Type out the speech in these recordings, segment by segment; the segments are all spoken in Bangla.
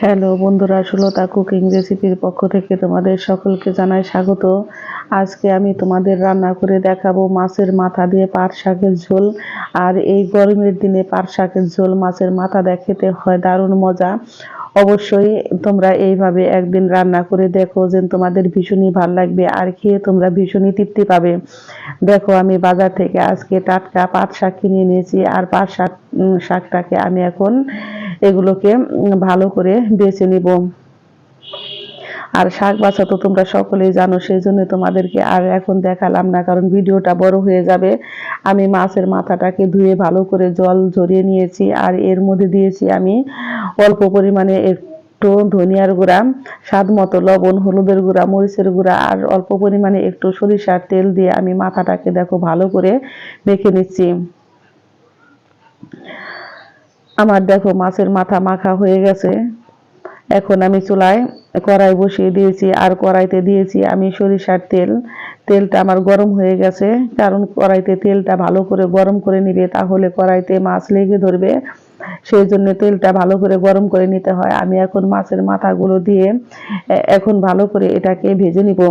হ্যালো বন্ধুরা, সুলতা কুকিং রেসিপির পক্ষ থেকে তোমাদের সকলকে জানাই স্বাগত। আজকে আমি তোমাদের রান্না করে দেখাবো মাছের মাথা দিয়ে পাট শাকের ঝোল। আর এই গরমের দিনে পাট শাকের ঝোল মাছের মাথা দিয়ে খেতে হয় দারুণ মজা। অবশ্যই তোমরা এইভাবে একদিন রান্না করে দেখো, যে তোমাদের ভীষণই ভালো লাগবে আর খেয়ে তোমরা ভীষণই তৃপ্তি পাবে। দেখো, আমি বাজার থেকে আজকে টাটকা পাট শাক কিনে নিয়েছি। আর শাকটাকে আমি এখন এগুলোকে ভালো করে বেছে নিব। আর শাক বাছা তো তোমরা সকলেই জানো, সেই জন্য তোমাদেরকে আর এখন দেখালাম না, কারণ ভিডিওটা বড় হয়ে যাবে। আমি মাছের মাথাটাকে ধুয়ে ভালো করে জল ঝরিয়ে নিয়েছি। আর এর মধ্যে দিয়েছি আমি অল্প পরিমাণে একটু ধনিয়ার গুঁড়া, স্বাদ মতো লবণ, হলুদের গুঁড়া, মরিচের গুঁড়া আর অল্প পরিমাণে একটু সরিষার তেল দিয়ে আমি মাথাটাকে দেখো ভালো করে মেখে নিচ্ছি। আমার দেখো মাছের মাথা মাখা হয়ে গেছে। এখন আমি চুলায় কড়াই বসিয়ে দিয়েছি। আর কড়াইতে দিয়েছি আমি সরিষার তেল। তেলটা আমার গরম হয়ে গেছে, কারণ কড়াইতে তেলটা ভালো করে গরম করে নিবে, তাহলে কড়াইতে মাছ লেগে ধরবে। সেই জন্য তেলটা ভালো করে গরম করে নিতে হয়। আমি এখন মাছের মাথাগুলো দিয়ে এখন ভালো করে এটাকে ভেজে নিব।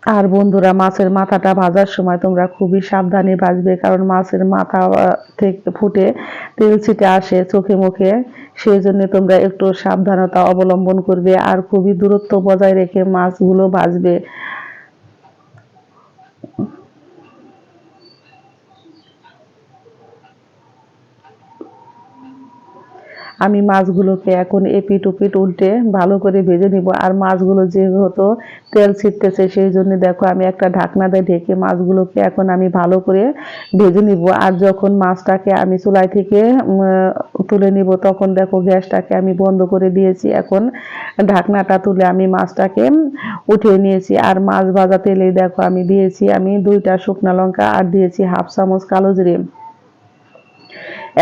আর বন্ধুরা, মাছের মাথাটা ভাজার সময় তোমরা খুবই সাবধানে ভাজবে, কারণ মাছের মাথা থেকে ফুটে তেল ছিটে আসে চোখে মুখে। সেই জন্য তোমরা একটু সাবধানতা অবলম্বন করবে আর খুবই দূরত্ব বজায় রেখে মাছগুলো ভাজবে। আমি মাছগুলোকে এখন এপিট ওপিট উল্টে ভালো করে ভেজে নিব। আর মাছগুলো যেহেতু তেল ছিটতেছে, সেই জন্য দেখো আমি একটা ঢাকনা দিয়ে ঢেকে মাছগুলোকে এখন আমি ভালো করে ভেজে নিব। আর যখন মাছটাকে আমি চুলাই থেকে তুলে নিব, তখন দেখো গ্যাসটাকে আমি বন্ধ করে দিয়েছি। এখন ঢাকনাটা তুলে আমি মাছটাকে উঠিয়ে নিয়েছি। আর মাছ ভাজা তেলেই দেখো আমি দিয়েছি আমি 2টা শুকনা লঙ্কা আর দিয়েছি হাফ চামচ কালো জিরে।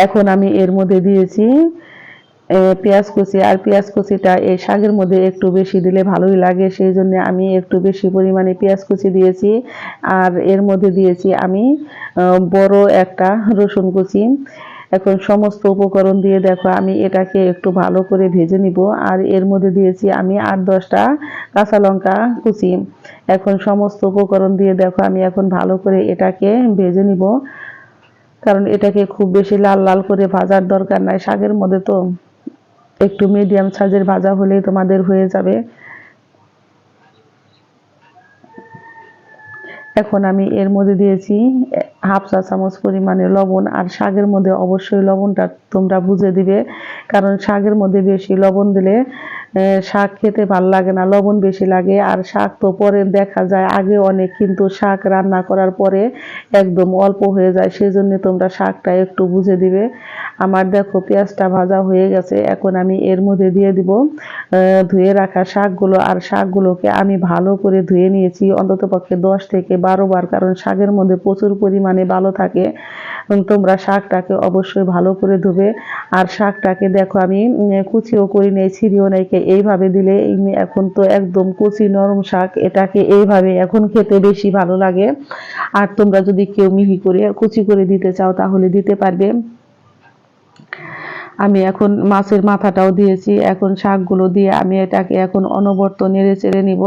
এখন আমি এর মধ্যে দিয়েছি পেঁয়াজ কুচি। আর পেঁয়াজ কুচিটা এই শাকের মধ্যে একটু বেশি দিলে ভালোই লাগে, সেই জন্য আমি একটু বেশি পরিমাণে পেঁয়াজ কুচি দিয়েছি। আর এর মধ্যে দিয়েছি আমি বড় একটা রসুন কুচি। এখন সমস্ত উপকরণ দিয়ে দেখো আমি এটাকে একটু ভালো করে ভেজে নিব। আর এর মধ্যে দিয়েছি আমি 8-10টা কাঁচা লঙ্কা কুচি। এখন সমস্ত উপকরণ দিয়ে দেখো আমি এখন ভালো করে এটাকে ভেজে নিব, কারণ এটাকে খুব বেশি লাল লাল করে ভাজার দরকার নাই। শাকের মধ্যে তো একটু মিডিয়াম সাইজের ভাজা হলেই তোমাদের হয়ে যাবে। এখন আমি এর মধ্যে দিয়েছি হাফ চা চামচ পরিমাণে লবণ। আর শাকের মধ্যে অবশ্যই লবণটা তোমরা বুঝে দিবে, কারণ শাকের মধ্যে বেশি লবণ দিলে শাক খেতে ভালো লাগে না, লবণ বেশি লাগে। আর শাক তো পরে দেখা যায় আগে অনেক, কিন্তু শাক রান্না করার পরে একদম অল্প হয়ে যায়, সেই জন্য তোমরা শাকটা একটু বুঝে দিবে। আমার দেখো পেঁয়াজটা ভাজা হয়ে গেছে। এখন আমি এর মধ্যে দিয়ে দিব ধুয়ে রাখা শাকগুলো। আর শাকগুলোকে আমি ভালো করে ধুয়ে নিয়েছি অন্ততপক্ষে 10 থেকে 12 বার, কারণ শাকের মধ্যে প্রচুর পরিমাণে বালো থাকে। তোমরা শাকটাকে অবশ্যই ভালো করে ধুবে। আর শাকটাকে দেখো আমি কুচিও করি নেই, ছিঁড়িও নেই, এইভাবে দিলে এখন তো একদম কুচি নরম শাক, এটাকে এইভাবে এখন খেতে বেশি ভালো লাগে। আর তোমরা যদি কেউ মিহি করে কুচি করে দিতে চাও তাহলে দিতে পারবে। আমি এখন মাছের মাথাটাও দিয়েছি। এখন শাকগুলো দিয়ে আমি এটাকে এখন অনবরত নেড়ে চেড়ে নিব।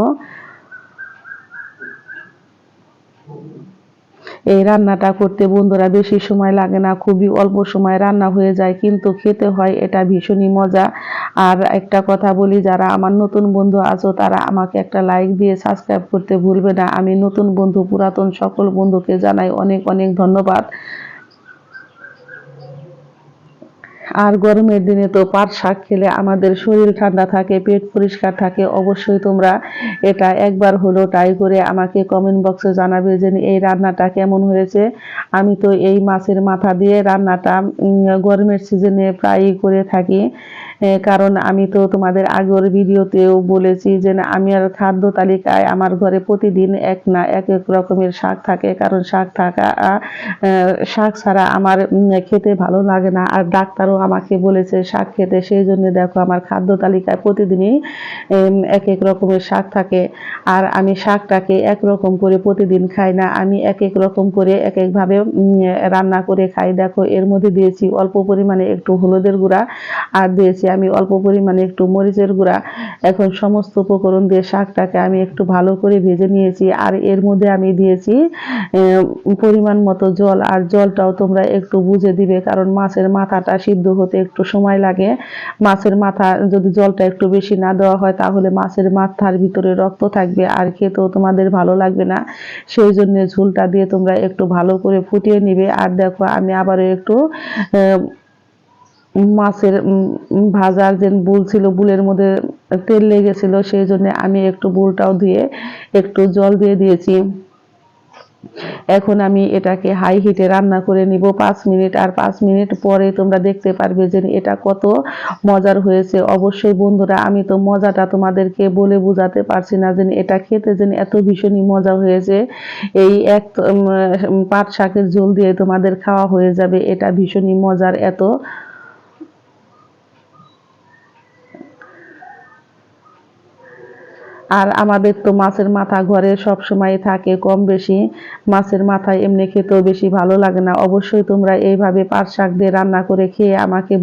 এই রান্নাটা করতে বন্ধুরা বেশি সময় লাগে না, খুবই অল্প সময় রান্না হয়ে যায়, কিন্তু খেতে হয় এটা ভীষণই মজা। আর একটা কথা বলি, যারা আমার নতুন বন্ধু আছো তারা আমাকে একটা লাইক দিয়ে সাবস্ক্রাইব করতে ভুলবে না। আমি নতুন বন্ধু পুরাতন সকল বন্ধুকে জানাই অনেক অনেক ধন্যবাদ। আর গরমের দিনে তো পাট শাক খেলে আমাদের শরীর ঠান্ডা থাকে, পেট পরিষ্কার থাকে। অবশ্যই তোমরা এটা একবার হলেও ট্রাই করে আমাকে কমেন্ট বক্সে জানাবে যে এই রান্নাটা কেমন হয়েছে। আমি তো এই মাছের মাথা দিয়ে রান্নাটা গরমের সিজনে প্রায়ই করে থাকি। কারণ আমি তো তোমাদের আগের ভিডিওতেও বলেছি যে না, আমি আর খাদ্য তালিকায় আমার ঘরে প্রতিদিন এক না এক এক রকমের শাক থাকে, কারণ শাক ছাড়া আমার খেতে ভালো লাগে না। আর ডাক্তারও আমাকে বলেছে শাক খেতে, সেই জন্য দেখো আমার খাদ্য তালিকায় প্রতিদিনই এক এক রকমের শাক থাকে। আর আমি শাকটাকে একরকম করে প্রতিদিন খাই না, আমি এক এক রকম করে এক একভাবে রান্না করে খাই। দেখো এর মধ্যে দিয়েছি অল্প পরিমাণে একটু হলুদের গুঁড়া, আর দিয়েছি আমি অল্প পরিমাণে একটু মরিচের গুঁড়া। এখন সমস্ত উপকরণ দিয়ে শাকটাকে আমি একটু ভালো করে ভেজে নিয়েছি। আর এর মধ্যে আমি দিয়েছি পরিমাণ মতো জল, আর জলটাও তোমরা একটু বুঝে দিবে, কারণ মাছের মাথাটা সিদ্ধ হতে একটু সময় লাগে। মাছের মাথা যদি জলটা একটু বেশি না দেওয়া হয় তাহলে মাছের মাথার ভিতরে রক্ত থাকবে আর খেতেও তোমাদের ভালো লাগবে না। সেই জন্য ঝোলটা দিয়ে তোমরা একটু ভালো করে ফুটিয়ে নিবে। আর দেখো আমি আবারও একটু মাছের ভাজার যে বুল ছিল, বুলের মধ্যে তেল লেগেছিল, সেই জন্য আমি একটু বুলটাও ধুয়ে একটু জল দিয়ে দিয়েছি। এখন আমি এটাকে হাই হিটে রান্না করে নিব 5 মিনিট, আর 5 মিনিট পরে তোমরা দেখতে পারবে যে এটা কত মজার হয়েছে। অবশ্যই বন্ধুরা, আমি তো মজাটা তোমাদেরকে বলে বোঝাতে পারছি না যে এটা খেতে যে এত ভীষণই মজা হয়েছে। এই এক পাট শাকের ঝোল দিয়ে তোমাদের খাওয়া হয়ে যাবে, এটা ভীষণই মজার। আর আমাদের তো মাছের মাথা ঘরে সব সময় থাকে কম বেশি, মাছের মাথা এমনি খেতেও বেশি ভালো লাগে না। অবশ্যই তোমরা এইভাবে পাট শাক দিয়ে রান্না করে খেয়ে আমাকে